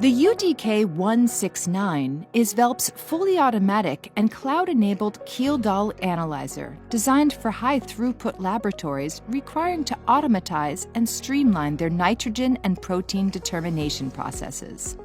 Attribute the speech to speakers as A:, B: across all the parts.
A: The UDK-169 is Velp's fully automatic and cloud-enabled Kjeldahl analyzer designed for high-throughput laboratories requiring to automatize and streamline their nitrogen and protein determination processes.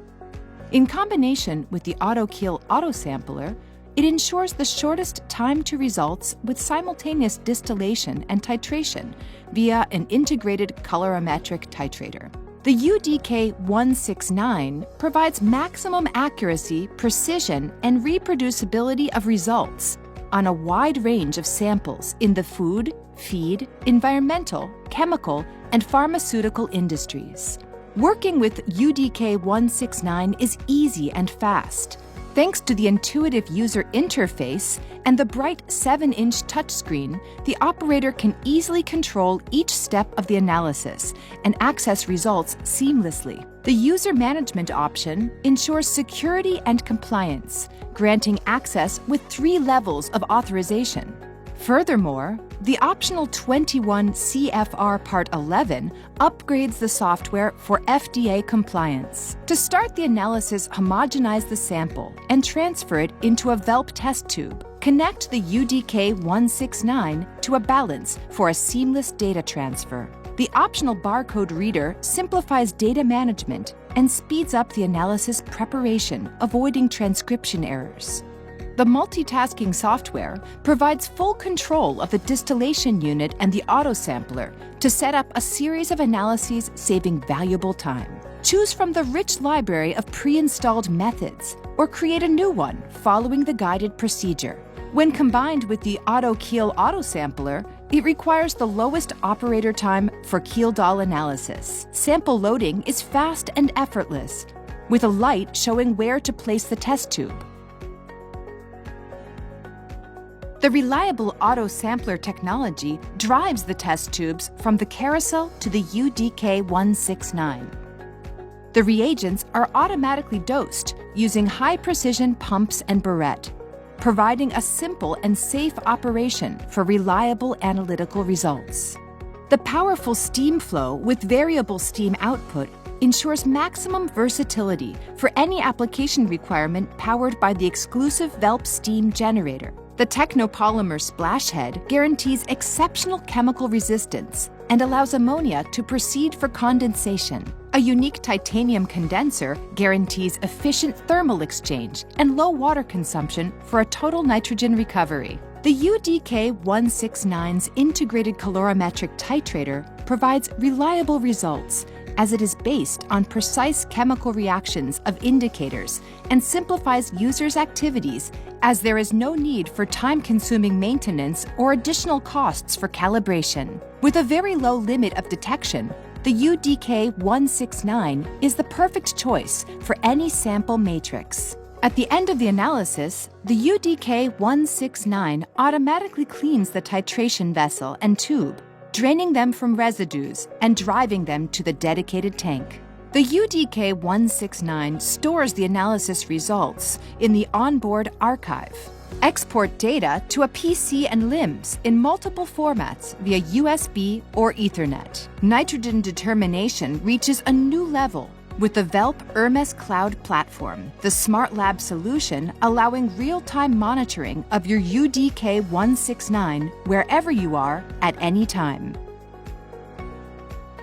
A: In combination with the AutoKjel Autosampler, it ensures the shortest time to results with simultaneous distillation and titration via an integrated colorimetric titrator. The UDK-169 provides maximum accuracy, precision, and reproducibility of results on a wide range of samples in the food, feed, environmental, chemical, and pharmaceutical industries. Working with UDK-169 is easy and fast. Thanks to the intuitive user interface and the bright 7-inch touchscreen, the operator can easily control each step of the analysis and access results seamlessly. The user management option ensures security and compliance, granting access with 3 levels of authorization. Furthermore, the optional 21 CFR Part 11 upgrades the software for FDA compliance. To start the analysis, homogenize the sample and transfer it into a Velp test tube. Connect the UDK-169 to a balance for a seamless data transfer. The optional barcode reader simplifies data management and speeds up the analysis preparation, avoiding transcription errors. The multitasking software provides full control of the distillation unit and the Autosampler to set up a series of analyses, saving valuable time. Choose from the rich library of pre-installed methods or create a new one following the guided procedure. When combined with the AutoKjel Autosampler, it requires the lowest operator time for Kjeldahl analysis. Sample loading is fast and effortless, with a light showing where to place the test tube. The reliable Autosampler technology drives the test tubes from the carousel to the UDK-169. The reagents are automatically dosed using high-precision pumps and burette, providing a simple and safe operation for reliable analytical results. The powerful steam flow with variable steam output ensures maximum versatility for any application requirement powered by the exclusive Velp steam generator. The technopolymer splash head guarantees exceptional chemical resistance and allows ammonia to proceed for condensation. A unique titanium condenser guarantees efficient thermal exchange and low water consumption for a total nitrogen recovery. The UDK-169's integrated colorimetric titrator provides reliable results as it is based on precise chemical reactions of indicators and simplifies users' activities as there is no need for time-consuming maintenance or additional costs for calibration. With a very low limit of detection, the UDK-169 is the perfect choice for any sample matrix. At the end of the analysis, the UDK-169 automatically cleans the titration vessel and tube, draining them from residues and driving them to the dedicated tank. The UDK-169 stores the analysis results in the onboard archive. Export data to a PC and LIMS in multiple formats via USB or Ethernet. Nitrogen determination reaches a new level with the Velp Hermes Cloud platform, the Smart Lab solution allowing real-time monitoring of your UDK-169 wherever you are at any time.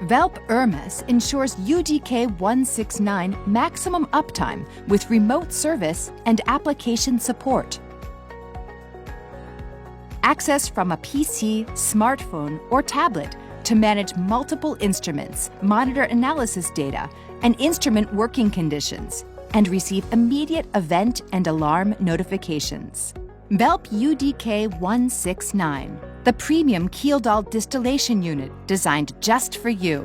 A: Velp Hermes ensures UDK-169 maximum uptime with remote service and application support. Access from a PC, smartphone, or tablet to manage multiple instruments, monitor analysis data, and instrument working conditions, and receive immediate event and alarm notifications. Velp UDK-169, the premium Kjeldahl distillation unit designed just for you.